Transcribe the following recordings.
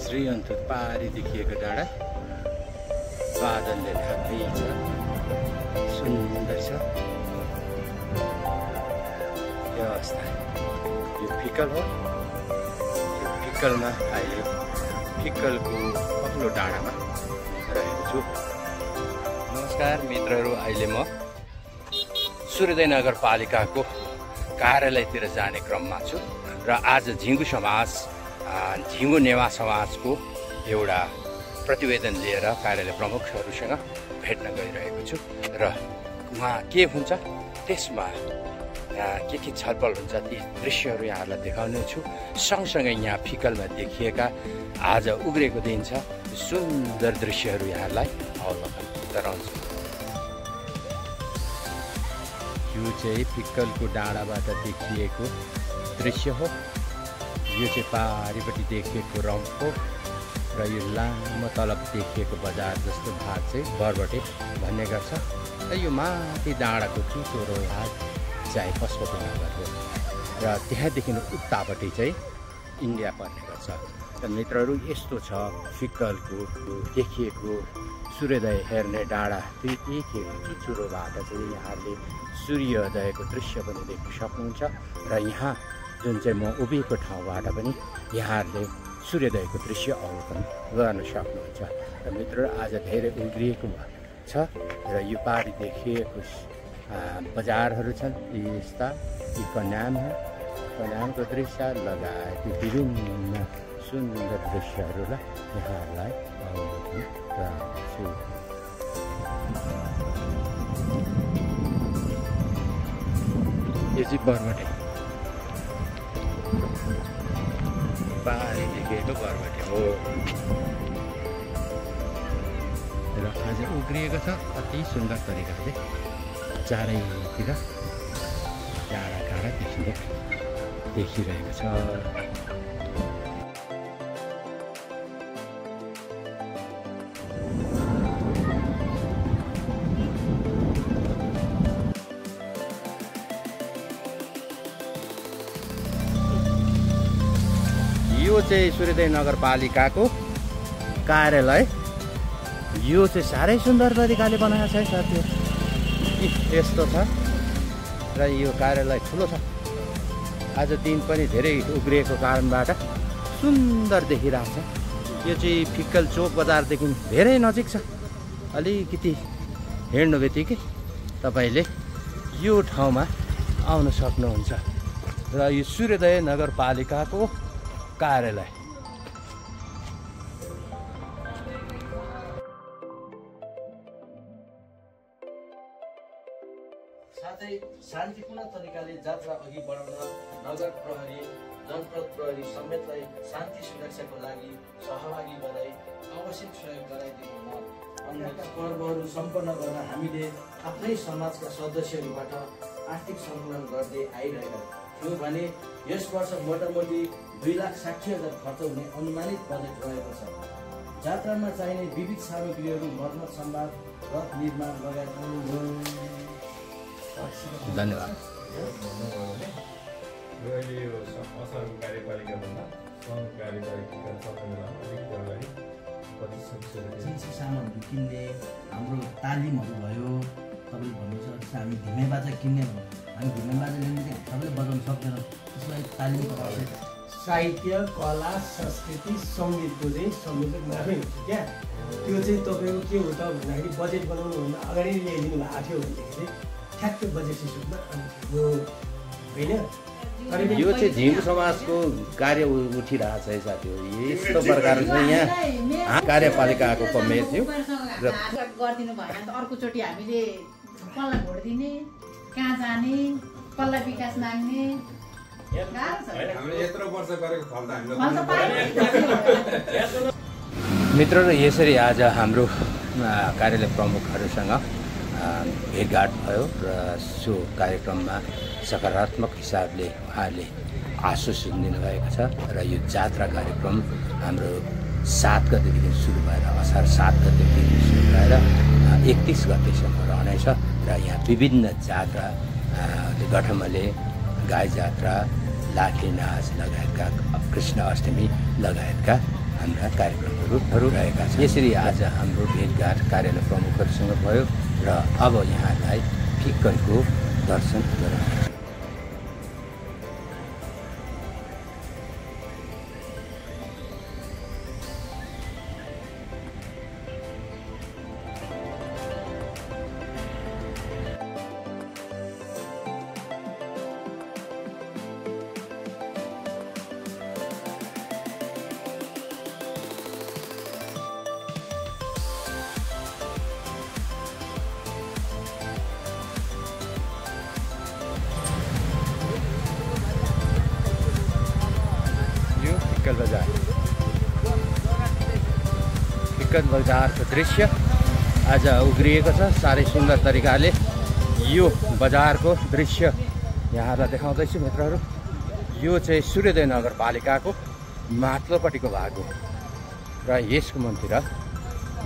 श्रीअन्तुत पारी देखिएको डाँडा बादलले ढाक्दै छ, सुन्दर छ यो अवस्था। यो फिक्कल हो, यो फिक्कलमा अहिले फिक्कलको अग्लो डाँडामा रहेको छु। नमस्कार मित्रहरू, अहिले म सूर्योदय नगरपालिकाको कार्यालयतिर जाने क्रममा छु र आज झिङ्गु समाज, झिङ्गु नेवा समाजको एउटा प्रतिवेदन लिएर कार्यालय प्रमुखहरूसँग भेट्न गइरहेको छु र उहाँ के हुन्छ त्यसमा के छलफल हुन्छ ती दृश्यहरू यहाँहरूलाई देखाउने छु। सँगसँगै यहाँ फिक्कलमा देखिएका आज उग्रेको दिन छ सुन्दर दृश्यहरू यहाँहरूलाई अवलोकन गराउँछु। यो चाहिँ फिक्कलको डाँडाबाट देखिएको दृश्य हो। यो चाहिँ पारिपट्टि देखिएको रम्फू र यो लामो तलब देखिएको बजार जस्तो भाग चाहिँ बरबटे भन्ने गर्छ र यो माथि डाँडाको चुचोरो भाग चाहिँ पशुपति नगर हो र त्यहाँदेखि उतापट्टि चाहिँ इन्डिया पर्ने गर्छ। र मित्रहरू यस्तो छ फिक्कलको देखिएको सूर्योदय हेर्ने डाँडा देखिएको चुचुरोबाट चाहिँ यहाँले सूर्योदयको दृश्य पनि देख्न सक्नुहुन्छ र यहाँ जुन चाहिँ म उभिएको ठाउँबाट पनि यहाँहरूले सूर्योदयको दृश्य अवलोकन गर्न सक्नुहुन्छ। र मित्रहरू आज धेरै उग्रिएको छ र यो पारी देखिएको बजारहरू छन् यस्ता, यी कन्याम हो, कन्यामको दृश्य लगायत विभिन्न सुन्दर दृश्यहरूलाई यहाँहरूलाई अवलोकन गराउँछु। यो चाहिँ बरबटे पारी देखेको बरबटे हो र आज उग्रिएको छ अति सुन्दर तरिकाले। चारैतिर डाँडा काँडा देखिरहेको छ। यो चाहिँ सूर्योदय नगरपालिकाको कार्यालय। यो चाहिँ साह्रै सुन्दर तरिकाले बनाएको छ है साथीहरू। यस्तो छ र यो कार्यालय ठुलो छ। आज दिन पनि धेरै उग्रिएको कारणबाट सुन्दर देखिरहेको छ। यो चाहिँ फिक्कल चोक बजारदेखि धेरै नजिक छ। अलिकति हिँड्नु बित्तिकै तपाईँले यो ठाउँमा आउन सक्नुहुन्छ र यो सूर्योदय नगरपालिकाको कार्यालय। साथै शान्तिपूर्ण तरिकाले यात्रा अघि बढाउन नगर प्रहरी, जनपद प्रहरी समेतलाई शान्ति सुरक्षाको लागि सहभागी बनाई आवश्यक सहयोग गराइदिनु। अन्य पर्वहरू सम्पन्न गर्न हामीले आफ्नै समाजका सदस्यहरूबाट आर्थिक सङ्कलन गर्दै आइरहेका थियौँ भने यस वर्ष मोटामोटी 2,60,000 खर्च हुने अनुमानित बजेट रहेको छ। जात्रामा चाहिने विविध सामग्रीहरू मर्मत सम्वाद, रथ निर्माण लगायत धन्यवाद। सामानहरू किन्ने, हाम्रो तालिमहरू भयो, तपाईँले भन्नुहुन्छ हामी धिमे बाजा किन्ने भयो, हामी धिमे बाजा लिने सबैले बजाउनु सक्दैनौँ, त्यसलाई तालिमको आवश्यक। साहित्य, कला, संस्कृति, सङ्गीतको चाहिँ संयोजक मात्रै हुन्छ क्या। त्यो चाहिँ तपाईँको के हो त भन्दाखेरि बजेट बनाउनुभन्दा अगाडि ल्याइदिनु भएको थियो भनेदेखि चाहिँ ठ्याक्क बजेट सिस्टममा आउँथ्यो होइन। यो चाहिँ झिङ्गु समाजको कार्य उठिरहेको छ है साथीहरू। यस्तो प्रकारले चाहिँ यहाँ कार्यपालिकाको कमेर थियो र गरिदिनु भएन त अर्कोचोटि हामीले कसलाई भोट दिने, कहाँ जाने, कसलाई विकास माग्ने। मित्रहरू, यसरी आज हाम्रो कार्यालय प्रमुखहरूसँग भेटघाट भयो र सो कार्यक्रममा सकारात्मक हिसाबले उहाँहरूले आश्वासन दिनुभएको छ र यो जात्रा कार्यक्रम हाम्रो 7 गतेदेखि सुरु भएर असार 7 गतेदेखि सुरु भएर 31 गतेसम्म रहनेछ र यहाँ विभिन्न जात्रा गठमले, गाई जात्रा, लाठी नाच लगायतका, कृष्ण अष्टमी लगायतका हाम्रा कार्यक्रमहरू रहेका छन्। यसरी आज हाम्रो भेटघाट कार्यालय प्रमुखहरूसँग भयो र अब यहाँलाई फिक्कलको दर्शन गराउँछु। फिक्कल बजारको दृश्य आज उग्रिएको छ साह्रै सुन्दर तरिकाले। यो बजारको दृश्य यहाँलाई देखाउँदैछु मित्रहरू। यो चाहिँ सूर्योदय नगरपालिकाको माथिल्लोपट्टिको भाग हो र यसको मन्दिर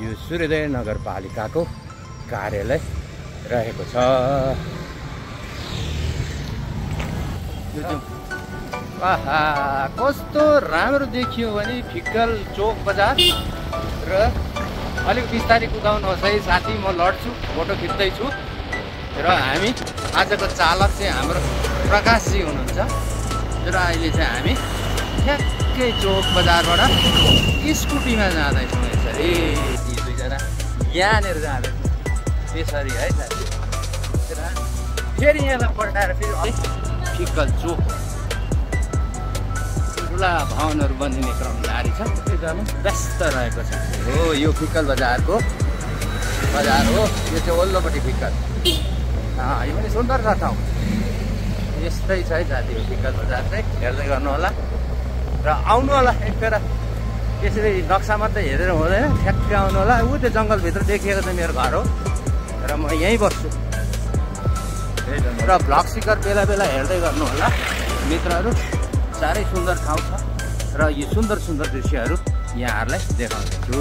यो सूर्योदय नगरपालिकाको कार्यालय रहेको छ। आहा, कस्तो राम्रो देखियो भने फिक्कल चोक बजार। र अलिक बिस्तारै कुदाउनुहोस् है साथी, म लड्छु, फोटो खिच्दैछु। र हामी आजको चालक चाहिँ हाम्रो प्रकाशजी हुनुहुन्छ र अहिले चाहिँ हामी ठ्याक्कै चोक बजारबाट स्कुटीमा जाँदैछौँ। यसरी यी दुईजना यहाँनिर जाँदैछौँ त्यसरी है साथी। र फेरि यहाँलाई पल्टाएर फेरि अलिक फिक्कल चोक ठुला भवनहरू बनिने क्रम जारी छ, व्यस्त रहेको छ। हो यो फिक्कल बजारको बजार हो। यो चाहिँ वल्लोपट्टि फिक्कल। यो पनि सुन्दर छ ठाउँ। यस्तै छ है साथी यो फिक्कल बजार चाहिँ, हेर्दै गर्नु होला र आउनु होला एकखेर। यसरी नक्सा मात्रै हेरेर हुँदैन, ठ्याक्कै आउनु होला। ऊ त्यो जङ्गलभित्र देखिएको चाहिँ मेरो घर हो र म यहीँ बस्छु र भ्लग सिकर बेला बेला हेर्दै गर्नु होला मित्रहरू। साह्रै सुन्दर ठाउँ छ र यो सुन्दर सुन्दर दृश्यहरू यहाँहरूलाई देखाउँछु।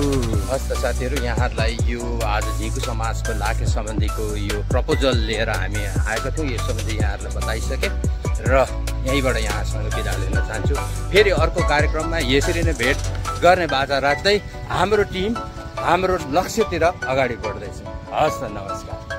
हस् त साथीहरू, यहाँहरूलाई यो आज झिकु समाजको लाखे सम्बन्धीको यो प्रपोजल लिएर हामी आएको थियौँ। यो सम्बन्धी यहाँहरूलाई बताइसकेँ र यहीँबाट यहाँसँग बिदा लिन चाहन्छु। फेरि अर्को कार्यक्रममा यसरी नै भेट गर्ने बाचा राख्दै हाम्रो टिम हाम्रो लक्ष्यतिर अगाडि बढ्दैछ। हस् त, नमस्कार।